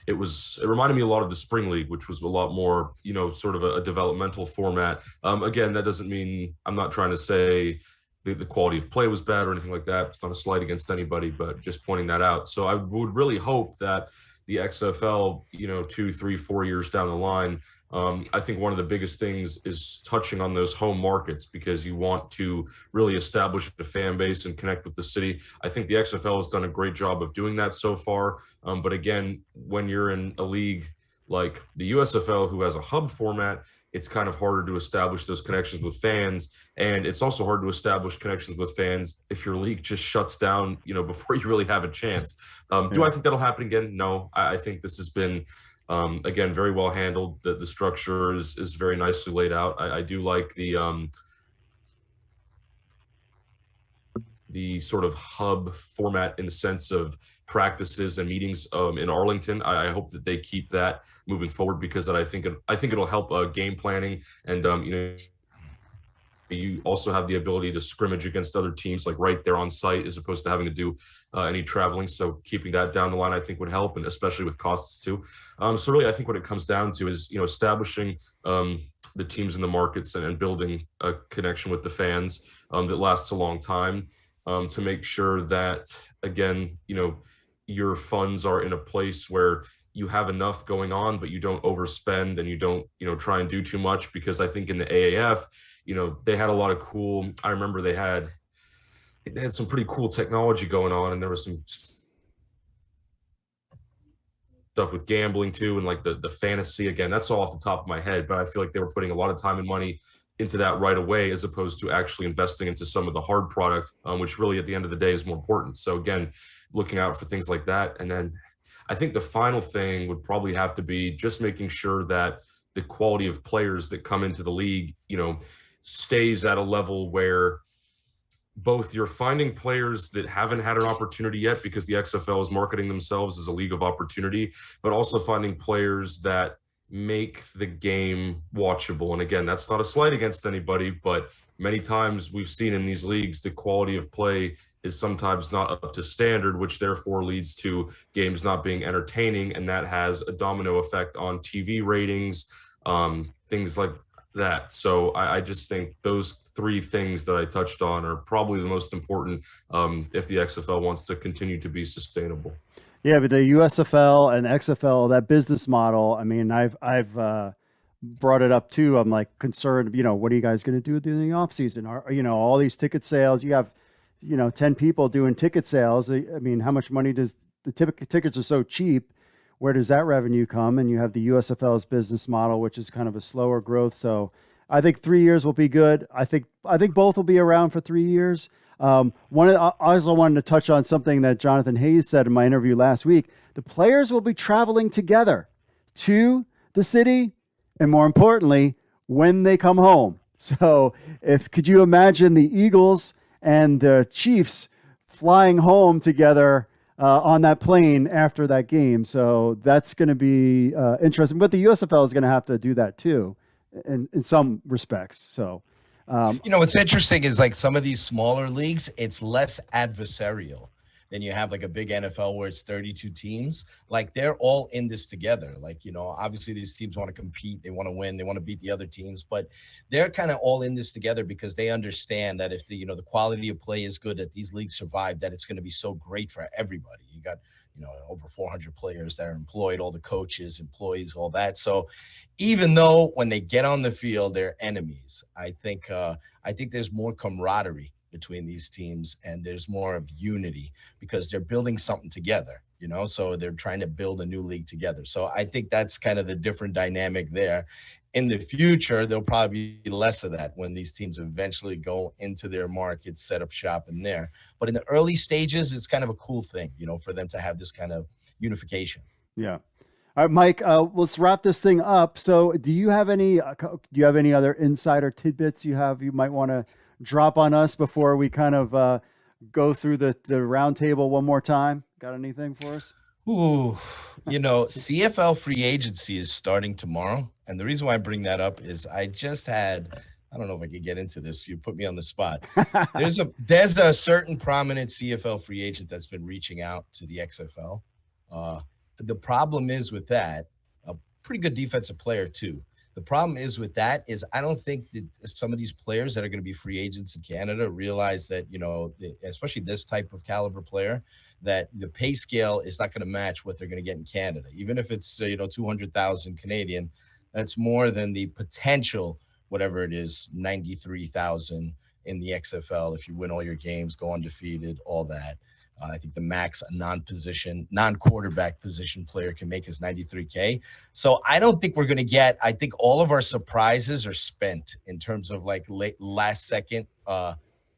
it reminded me a lot of the Spring League, which was a lot more, sort of a developmental format. Again, that doesn't mean, I'm not trying to say the quality of play was bad or anything like that. It's not a slight against anybody, but just pointing that out. So I would really hope that the XFL, 2, 3, 4 years down the line, I think one of the biggest things is touching on those home markets, because you want to really establish a fan base and connect with the city. I think the XFL has done a great job of doing that so far. But again, when you're in a league like the USFL, who has a hub format, it's kind of harder to establish those connections with fans. And it's also hard to establish connections with fans if your league just shuts down, before you really have a chance. Do I think that'll happen again? No, I think this has been, again, very well handled. The structure is very nicely laid out. I do like the sort of hub format in the sense of practices and meetings in Arlington. I hope that they keep that moving forward, because I think it'll help game planning, and you also have the ability to scrimmage against other teams, like right there on site, as opposed to having to do any traveling. So keeping that down the line, I think, would help, and especially with costs too. So really, I think what it comes down to is, establishing the teams in the markets and building a connection with the fans that lasts a long time, to make sure that, again, your funds are in a place where you have enough going on, but you don't overspend, and you don't, try and do too much. Because I think in the AAF, they had a lot of cool, I remember they had some pretty cool technology going on, and there was some stuff with gambling too, and like the fantasy. Again, that's all off the top of my head, but I feel like they were putting a lot of time and money into that right away, as opposed to actually investing into some of the hard product, which really at the end of the day is more important. So again, looking out for things like that. And then I think the final thing would probably have to be just making sure that the quality of players that come into the league, stays at a level where both you're finding players that haven't had an opportunity yet, because the XFL is marketing themselves as a league of opportunity, but also finding players that make the game watchable. And again, that's not a slight against anybody, but many times we've seen in these leagues, the quality of play is sometimes not up to standard, which therefore leads to games not being entertaining. And that has a domino effect on TV ratings, things like that. So I just think those three things that I touched on are probably the most important if the XFL wants to continue to be sustainable. Yeah, but the USFL and XFL, that business model, I mean, I've brought it up too. I'm like concerned, what are you guys going to do during the off season? Are, all these ticket sales, you have, 10 people doing ticket sales. I mean, how much money does the tickets are so cheap? Where does that revenue come? And you have the USFL's business model, which is kind of a slower growth. So I think 3 years will be good. I think both will be around for 3 years. I also wanted to touch on something that Jonathan Hayes said in my interview last week. The players will be traveling together to the city, and more importantly, when they come home. So, could you imagine the Eagles and the Chiefs flying home together on that plane after that game? So that's going to be interesting. But the USFL is going to have to do that too, in some respects. So. What's interesting is like some of these smaller leagues, it's less adversarial than you have like a big NFL where it's 32 teams. Like they're all in this together. Like, obviously these teams want to compete, they want to win, they want to beat the other teams, but they're kind of all in this together because they understand that if the quality of play is good, that these leagues survive, that it's going to be so great for everybody. You got, over 400 players that are employed, all the coaches, employees, all that. So even though when they get on the field, they're enemies, I think there's more camaraderie between these teams and there's more of unity because they're building something together, so they're trying to build a new league together. So I think that's kind of the different dynamic there. In the future, there'll probably be less of that when these teams eventually go into their markets, set up shop in there. But in the early stages, it's kind of a cool thing, for them to have this kind of unification. Yeah. All right, Mike, let's wrap this thing up. So do you have any other insider tidbits you might want to drop on us before we kind of go through the roundtable one more time? Got anything for us? Ooh, CFL free agency is starting tomorrow. And the reason why I bring that up is I don't know if I could get into this. You put me on the spot. There's a certain prominent CFL free agent that's been reaching out to the XFL. The problem is with that, a pretty good defensive player too. The problem is with that is I don't think that some of these players that are going to be free agents in Canada realize that, especially this type of caliber player, that the pay scale is not going to match what they're going to get in Canada. Even if it's, 200,000 Canadian, that's more than the potential, whatever it is, 93,000 in the XFL. If you win all your games, go undefeated, all that. I think the max a non-quarterback position player can make is 93K. So I don't think we're going to get, I think all of our surprises are spent in terms of like last second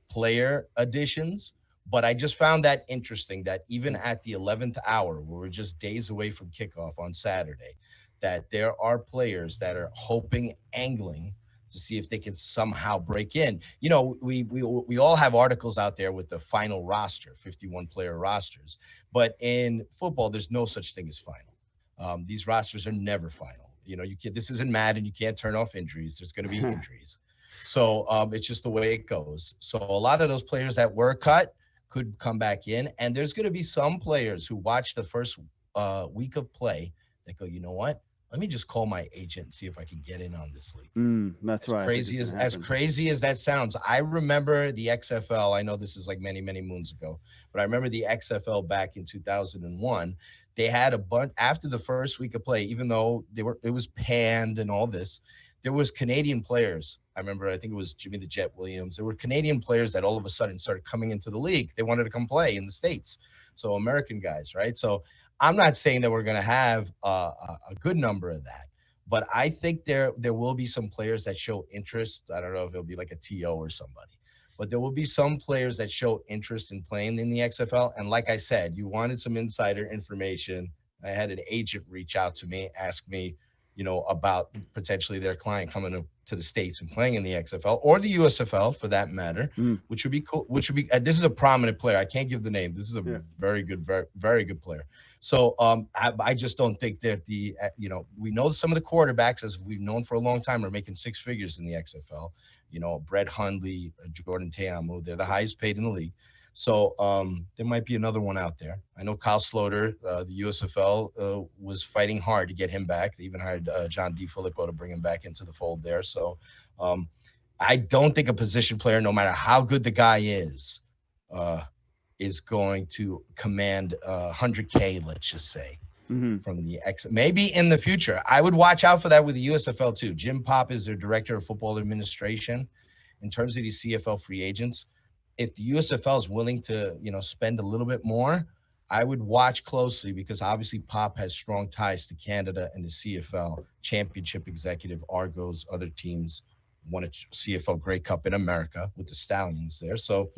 player additions. But I just found that interesting that even at the 11th hour, where we're just days away from kickoff on Saturday, that there are players that are hoping, angling to see if they can somehow break in. We all have articles out there with the final roster, 51 player rosters, but in football, there's no such thing as final. These rosters are never final. This isn't Madden. You can't turn off injuries. There's going to be injuries. So it's just the way it goes. So a lot of those players that were cut could come back in. And there's going to be some players who watch the first week of play that go, you know what? Let me just call my agent and see if I can get in on this league. That's right. As crazy as that sounds, I remember the XFL. I know this is like many, many moons ago, but I remember the XFL back in 2001. They had a bunch after the first week of play, even though it was panned and all this. There was Canadian players. I think it was Jimmy the Jet Williams. There were Canadian players that all of a sudden started coming into the league. They wanted to come play in the States. So American guys, right? So I'm not saying that we're going to have a good number of that, but I think there will be some players that show interest. I don't know if it'll be like a TO or somebody, but there will be some players that show interest in playing in the XFL. And like I said, you wanted some insider information. I had an agent reach out to me, ask me, about potentially their client coming to the States and playing in the XFL or the USFL for that matter, which would be cool. This is a prominent player. I can't give the name. This is a very good, very, very good player. So I just don't think that we know some of the quarterbacks, as we've known for a long time, are making six figures in the XFL. Brett Hundley, Jordan Teamu, they're the highest paid in the league. So there might be another one out there. I know Kyle Sloter, the USFL, was fighting hard to get him back. They even hired John DeFilippo to bring him back into the fold there. So I don't think a position player, no matter how good the guy is going to command 100K, let's just say, from the X. Maybe in the future. I would watch out for that with the USFL too. Jim Pop is their director of football administration. In terms of these CFL free agents, if the USFL is willing to, spend a little bit more, I would watch closely because obviously Pop has strong ties to Canada and the CFL, championship executive, Argos, other teams, won a CFL Grey Cup in America with the Stallions there. So,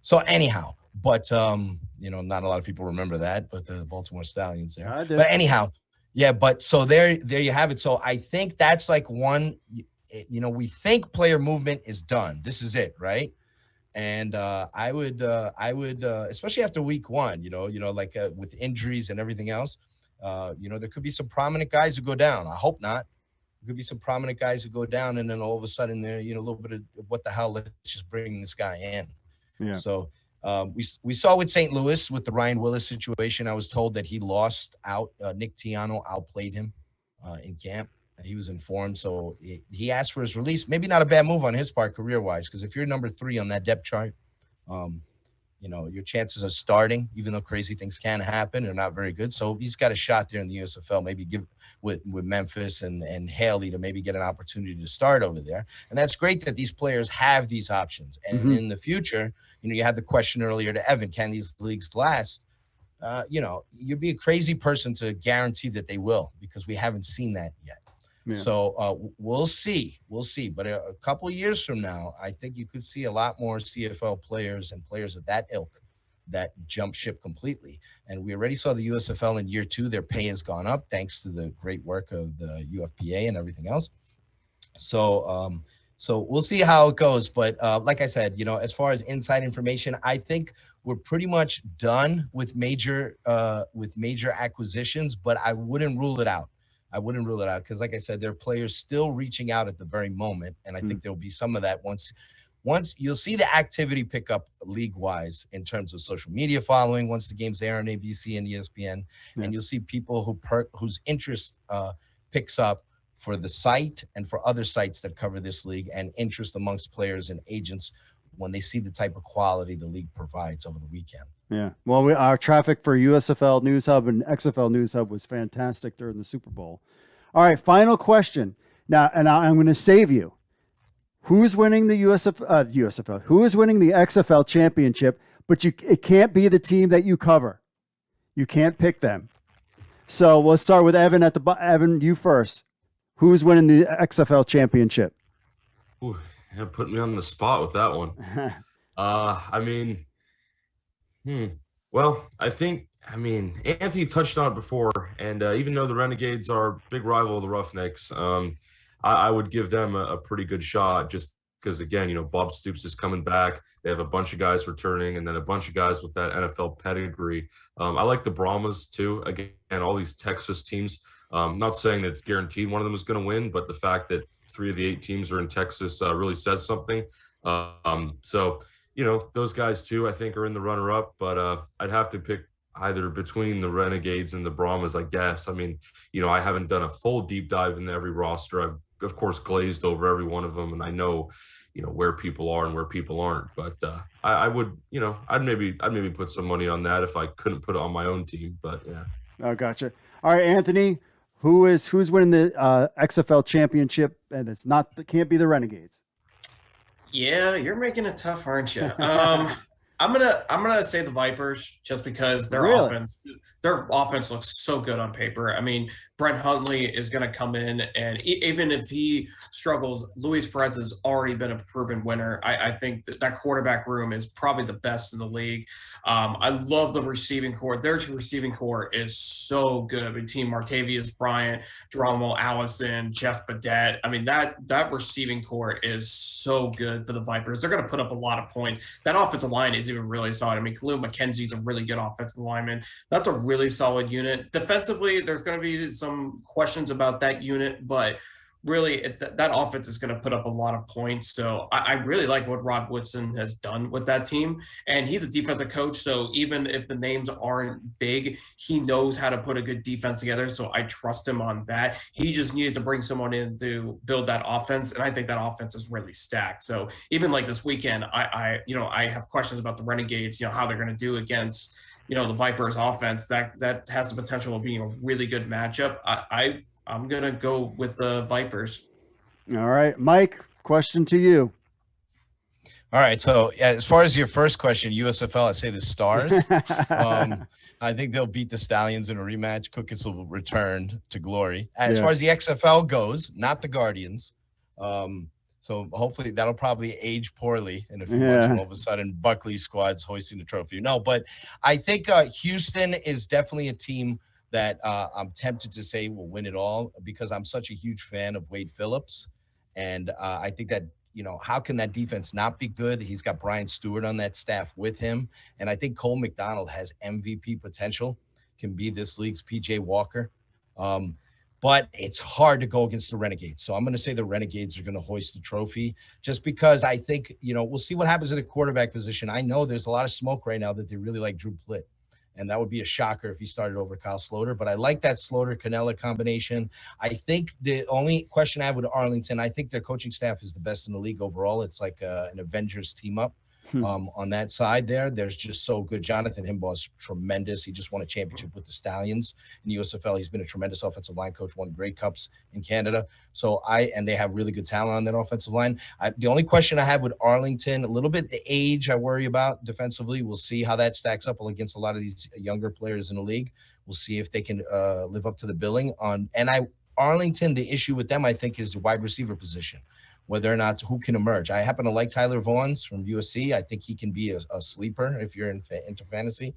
so anyhow, but not a lot of people remember that, but the Baltimore Stallions there. I did. But anyhow, yeah. But so there you have it. So I think that's like one. We think player movement is done. This is it, right? And I would, especially after week 1, with injuries and everything else, there could be some prominent guys who go down. I hope not. There could be some prominent guys who go down, and then all of a sudden, a little bit of what the hell? Let's just bring this guy in. Yeah. So we saw with St. Louis with the Ryan Willis situation. I was told that he lost out. Nick Tiano outplayed him in camp. He was informed, so he asked for his release. Maybe not a bad move on his part, career-wise, because if you're number 3 on that depth chart, your chances of starting, even though crazy things can happen, are not very good. So he's got a shot there in the USFL, maybe give with Memphis and Haley to maybe get an opportunity to start over there. And that's great that these players have these options. And in the future, you had the question earlier to Evan, can these leagues last? You'd be a crazy person to guarantee that they will, because we haven't seen that yet. Yeah. So we'll see. But a couple of years from now, I think you could see a lot more CFL players and players of that ilk that jump ship completely. And we already saw the USFL in year 2. Their pay has gone up thanks to the great work of the UFPA and everything else. So we'll see how it goes. But like I said, as far as inside information, I think we're pretty much done with major acquisitions, but I wouldn't rule it out. Because, like I said, there are players still reaching out at the very moment, and I think there'll be some of that once you'll see the activity pick up league-wise in terms of social media following once the games air on ABC and ESPN, and you'll see people whose interest picks up for the site and for other sites that cover this league, and interest amongst players and agents when they see the type of quality the league provides over the weekend. Yeah. Well, our traffic for USFL News Hub and XFL News Hub was fantastic during the Super Bowl. All right, final question. Now, and I'm going to save you. Who's winning the USFL? Who is winning the XFL championship? But it can't be the team that you cover. You can't pick them. So we'll start with Evan Evan, you first. Who's winning the XFL championship? Ooh, you put me on the spot with that one. Well, I think, Anthony touched on it before, and even though the Renegades are a big rival of the Roughnecks, I would give them a pretty good shot, just because, again, Bob Stoops is coming back. They have a bunch of guys returning, and then a bunch of guys with that NFL pedigree. I like the Brahmas, too. Again, all these Texas teams. Not saying that it's guaranteed one of them is going to win, but the fact that 3 of the 8 teams are in Texas really says something. So those guys too, I think, are in the runner-up, but I'd have to pick either between the Renegades and the Brahmas, I guess. I haven't done a full deep dive into every roster. I've, of course, glazed over every one of them, and I know, where people are and where people aren't. But I would, I'd maybe put some money on that if I couldn't put it on my own team. But yeah. Oh, gotcha. All right, Anthony, who's winning the XFL championship? And can't be the Renegades. Yeah, you're making it tough, aren't you? I'm gonna say the Vipers, just because their offense looks so good on paper. Brent Huntley is gonna come in, and even if he struggles, Luis Perez has already been a proven winner. I think that quarterback room is probably the best in the league. I love the receiving core. Their receiving core is so good between Martavius Bryant, Geronimo Allison, Jeff Badet. That receiving core is so good for the Vipers. They're gonna put up a lot of points. That offensive line is even really solid. Khalil McKenzie's a really good offensive lineman. That's a really solid unit. Defensively, there's going to be some questions about that unit, but really that offense is going to put up a lot of points. So I really like what Rod Woodson has done with that team. And he's a defensive coach, so even if the names aren't big, he knows how to put a good defense together. So I trust him on that. He just needed to bring someone in to build that offense, and I think that offense is really stacked. So even like this weekend, I have questions about the Renegades, how they're going to do against the Vipers offense. That has the potential of being a really good matchup. I'm going to go with the Vipers. All right, Mike, question to you. All right. So as far as your first question, USFL, I say the Stars. I think they'll beat the Stallions in a rematch. Cookins will return to glory. As far as the XFL goes, not the Guardians, So hopefully that'll probably age poorly in a few months, and all of a sudden Buckley's squad's hoisting the trophy. No, but I think Houston is definitely a team that I'm tempted to say will win it all, because I'm such a huge fan of Wade Phillips. And I think that, how can that defense not be good? He's got Brian Stewart on that staff with him. And I think Cole McDonald has MVP potential, can be this league's PJ Walker. But it's hard to go against the Renegades. So I'm going to say the Renegades are going to hoist the trophy, just because I think, we'll see what happens at the quarterback position. I know there's a lot of smoke right now that they really like Drew Plitt, and that would be a shocker if he started over Kyle Sloter. But I like that Sloter-Canella combination. I think the only question I have with Arlington, I think their coaching staff is the best in the league overall. It's like an Avengers team up. On that side there's just so good. Jonathan Himbaugh's tremendous. He just won a championship with the Stallions in the USFL. He's been a tremendous offensive line coach, won Grey Cups in Canada. And they have really good talent on that offensive line. The only question I have with Arlington, a little bit the age I worry about defensively. We'll see how that stacks up against a lot of these younger players in the league. We'll see if they can live up to the billing on. Arlington, the issue with them, I think, is the wide receiver position, whether or not who can emerge. I happen to like Tyler Vaughns from USC. I think he can be a sleeper if you're into fantasy.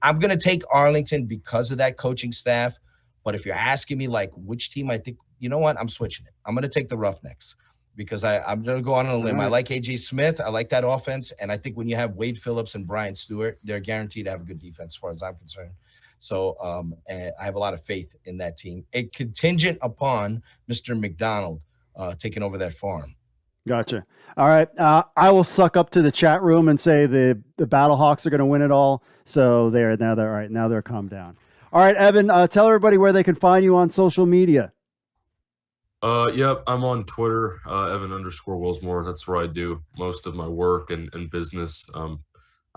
I'm going to take Arlington because of that coaching staff. But if you're asking me like which team I think, you know what, I'm switching it. I'm going to take the Roughnecks, because I'm going to go on a limb. Right. I like AJ Smith. I like that offense. And I think when you have Wade Phillips and Brian Stewart, they're guaranteed to have a good defense as far as I'm concerned. So and I have a lot of faith in that team. It contingent upon Mr. McDonald taking over that farm. Gotcha. All right. I will suck up to the chat room and say the Battlehawks are going to win it all. So now they're calmed down. All right, Evan, tell everybody where they can find you on social media. Yep, I'm on Twitter, Evan_Willsmore. That's where I do most of my work and business.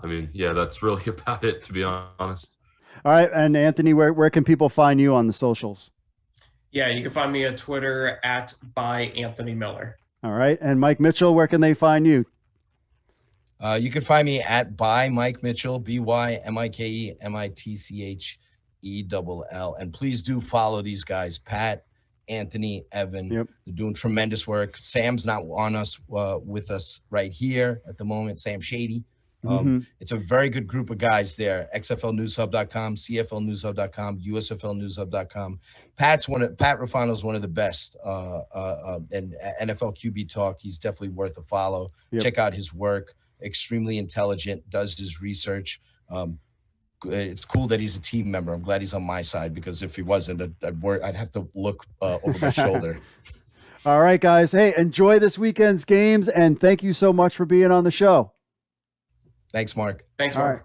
That's really about it, to be honest. All right. And Anthony, where can people find you on the socials? Yeah, you can find me on Twitter @ByAnthonyMiller. All right. And Mike Mitchell, where can they find you? You can find me @by Mike Mitchell, ByMikeMitchell. And please do follow these guys, Pat, Anthony, Evan. Yep. They're doing tremendous work. Sam's not on us with us right here at the moment, Sam Shady. It's a very good group of guys there. XFLNewsHub.com, CFLNewsHub.com, USFLNewsHub.com. Pat Rafino is one of the best. And NFL QB Talk, he's definitely worth a follow. Yep. Check out his work. Extremely intelligent, does his research. It's cool that he's a team member. I'm glad he's on my side, because if he wasn't, I'd have to look over my shoulder. All right, guys. Hey, enjoy this weekend's games, and thank you so much for being on the show. Thanks, Mark. Thanks, Mark. All right.